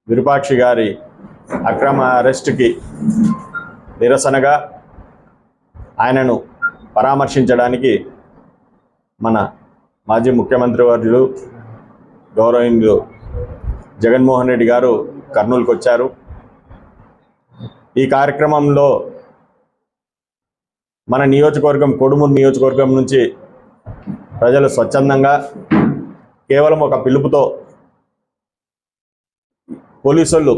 విరూపాక్షి గారి అక్రమ అరెస్టుకి నిరసనగా ఆయనను పరామర్శించడానికి మన మాజీ ముఖ్యమంత్రి వర్యులు గౌరవనీయులు జగన్మోహన్ రెడ్డి గారు కర్నూలుకు వచ్చారు. ఈ కార్యక్రమంలో మన నియోజకవర్గం కోడుమూరు నియోజకవర్గం నుంచి ప్రజలు స్వచ్ఛందంగా కేవలం ఒక పిలుపుతో పోలీసులు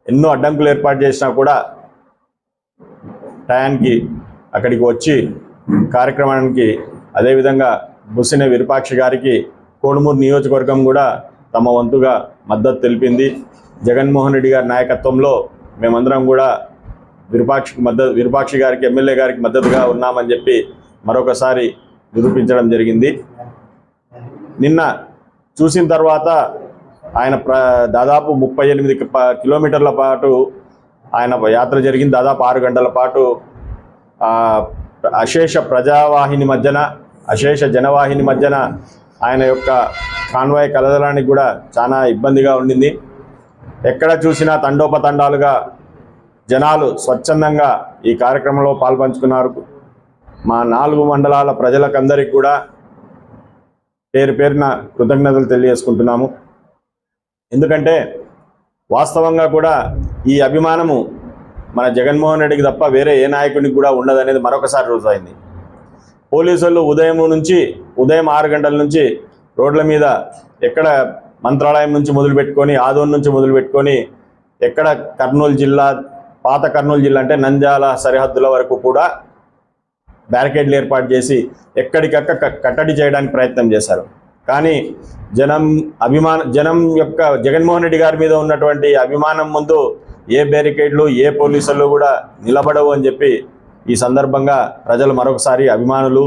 ఎన్నో అడ్డంకులు ఏర్పాటు చేసినా కూడా టయానికి అక్కడికి వచ్చి కార్యక్రమానికి అదేవిధంగా బుస్సిన విరూపాక్షి గారికి కోడుమూరు నియోజకవర్గం కూడా తమ వంతుగా మద్దతు తెలిపింది. జగన్మోహన్ రెడ్డి గారి నాయకత్వంలో మేమందరం కూడా విరూపాక్షి గారికి ఎమ్మెల్యే గారికి మద్దతుగా ఉన్నామని చెప్పి మరొకసారి నిరూపించడం జరిగింది. నిన్న చూసిన తర్వాత ఆయన దాదాపు 38 కిలోమీటర్ల పాటు ఆయన యాత్ర జరిగింది. దాదాపు 6 గంటల పాటు అశేష ప్రజావాహిని మధ్యన అశేష జనవాహిని మధ్యన ఆయన యొక్క కాన్వాయ్ కదలడానికి కూడా చాలా ఇబ్బందిగా ఉండింది. ఎక్కడ చూసినా తండోపతండాలుగా జనాలు స్వచ్ఛందంగా ఈ కార్యక్రమంలో పాల్పంచుకున్నారు. మా 4 మండలాల ప్రజలకందరికీ కూడా పేరు పేరున కృతజ్ఞతలు తెలియజేసుకుంటున్నాము. ఎందుకంటే వాస్తవంగా కూడా ఈ అభిమానము మన జగన్మోహన్ రెడ్డికి తప్ప వేరే ఏ నాయకుడికి కూడా ఉండదనేది మరొకసారి రుజువైంది. పోలీసులు ఉదయం 6 గంటల నుంచి రోడ్ల మీద ఎక్కడ మంత్రాలయం నుంచి మొదలుపెట్టుకొని ఆదోన్ నుంచి మొదలుపెట్టుకొని ఎక్కడ కర్నూలు జిల్లా పాత కర్నూలు జిల్లా అంటే నంద్యాల సరిహద్దుల వరకు కూడా బ్యారికేడ్లు ఏర్పాటు చేసి ఎక్కడికక్కడ కట్టడి చేయడానికి ప్రయత్నం చేశారు. కానీ జనం యొక్క జగన్మోహన్ రెడ్డి గారి మీద ఉన్నటువంటి అభిమానం ముందు ఏ బ్యారికేడ్లు ఏ పోలీసులు కూడా నిలబడవు అని చెప్పి ఈ సందర్భంగా ప్రజలు మరొకసారి అభిమానులు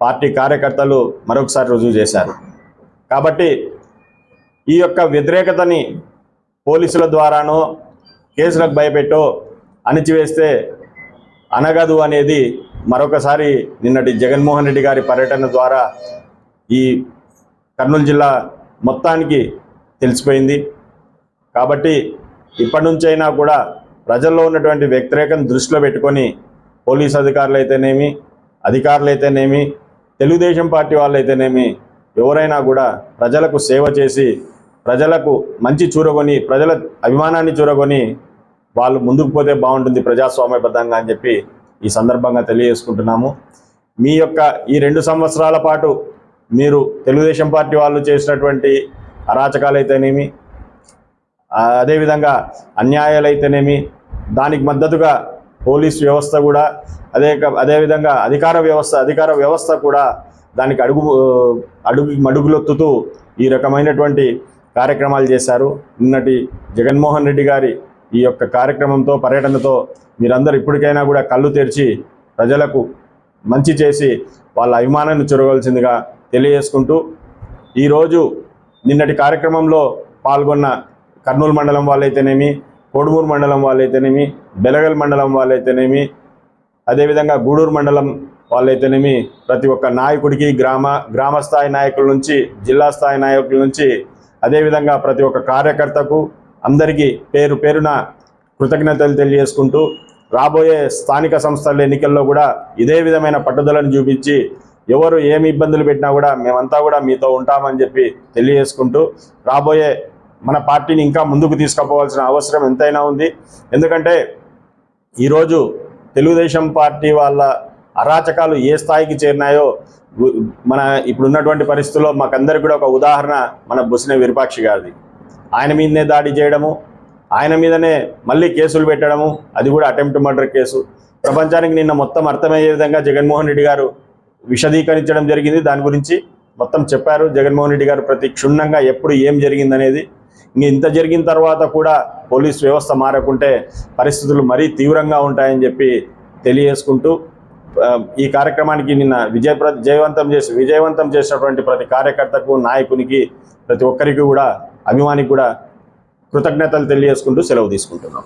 పార్టీ కార్యకర్తలు మరొకసారి రుజువు చేశారు. కాబట్టి ఈ యొక్క వ్యతిరేకతని పోలీసుల ద్వారానో కేసులకు భయపెట్టో అణిచివేస్తే అనగదు అనేది మరొకసారి నిన్నటి జగన్మోహన్ రెడ్డి గారి పర్యటన ద్వారా ఈ కర్నూలు జిల్లా మొత్తానికి తెలిసిపోయింది. కాబట్టి ఇప్పటి నుంచైనా కూడా ప్రజల్లో ఉన్నటువంటి వ్యతిరేకతను దృష్టిలో పెట్టుకొని పోలీస్ అధికారులైతేనేమి తెలుగుదేశం పార్టీ వాళ్ళైతేనేమి ఎవరైనా కూడా ప్రజలకు సేవ చేసి ప్రజలకు మంచి చూరగొని ప్రజల అభిమానాన్ని చూరగొని వాళ్ళు ముందుకు పోతే బాగుంటుంది ప్రజాస్వామ్యబద్ధంగా అని చెప్పి ఈ సందర్భంగా తెలియజేసుకుంటున్నాము. మీ యొక్క ఈ 2 సంవత్సరాల పాటు మీరు తెలుగుదేశం పార్టీ వాళ్ళు చేసినటువంటి అరాచకాలైతేనేమి అదేవిధంగా అన్యాయాలైతేనేమి దానికి మద్దతుగా పోలీస్ వ్యవస్థ కూడా అదేవిధంగా అధికార వ్యవస్థ కూడా దానికి మడుగులొత్తుతూ ఈ రకమైనటువంటి కార్యక్రమాలు చేశారు. నిన్నటి జగన్మోహన్ రెడ్డి గారి ఈ యొక్క కార్యక్రమంతో పర్యటనతో మీరందరూ ఇప్పటికైనా కూడా కళ్ళు తెరిచి ప్రజలకు మంచి చేసి వాళ్ళ అభిమానాన్ని చూరవలసిందిగా తెలియజేసుకుంటూ ఈరోజు నిన్నటి కార్యక్రమంలో పాల్గొన్న కర్నూలు మండలం వాళ్ళైతేనేమి కోడుమూరు మండలం వాళ్ళైతేనేమి బెలగల్ మండలం వాళ్ళైతేనేమి అదేవిధంగా గూడూరు మండలం వాళ్ళైతేనేమి ప్రతి ఒక్క నాయకుడికి గ్రామ స్థాయి నాయకుల నుంచి జిల్లా స్థాయి నాయకుల నుంచి అదేవిధంగా ప్రతి ఒక్క కార్యకర్తకు అందరికీ పేరు పేరున కృతజ్ఞతలు తెలియజేసుకుంటూ రాబోయే స్థానిక సంస్థల ఎన్నికల్లో కూడా ఇదే విధమైన పట్టుదలను చూపించి ఎవరు ఏమి ఇబ్బందులు పెట్టినా కూడా మేమంతా కూడా మీతో ఉంటామని చెప్పి తెలియజేసుకుంటూ రాబోయే మన పార్టీని ఇంకా ముందుకు తీసుకుపోవాల్సిన అవసరం ఎంతైనా ఉంది. ఎందుకంటే ఈరోజు తెలుగుదేశం పార్టీ వాళ్ళ అరాచకాలు ఏ స్థాయికి చేరినాయో మన ఇప్పుడున్నటువంటి పరిస్థితుల్లో మాకందరికి కూడా ఒక ఉదాహరణ మన బుస్సిన విరూపాక్షి గారిది. ఆయన మీదనే దాడి చేయడము, ఆయన మీదనే మళ్ళీ కేసులు పెట్టడము, అది కూడా అటెంప్ట్ మర్డర్ కేసు. ప్రపంచానికి నిన్న మొత్తం అర్థమయ్యే విధంగా జగన్మోహన్ రెడ్డి గారు విశదీకరించడం జరిగింది. దాని గురించి మొత్తం చెప్పారు జగన్మోహన్ రెడ్డి గారు ప్రతి క్షుణ్ణంగా ఎప్పుడు ఏం జరిగిందనేది. ఇంత జరిగిన తర్వాత కూడా పోలీస్ వ్యవస్థ మారకుంటే పరిస్థితులు మరీ తీవ్రంగా ఉంటాయని చెప్పి తెలియజేసుకుంటూ ఈ కార్యక్రమానికి నిన్న విజయవంతం చేసినటువంటి ప్రతి కార్యకర్తకు నాయకునికి ప్రతి ఒక్కరికి కూడా అభిమానికి కూడా కృతజ్ఞతలు తెలియజేసుకుంటూ సెలవు తీసుకుంటున్నాం.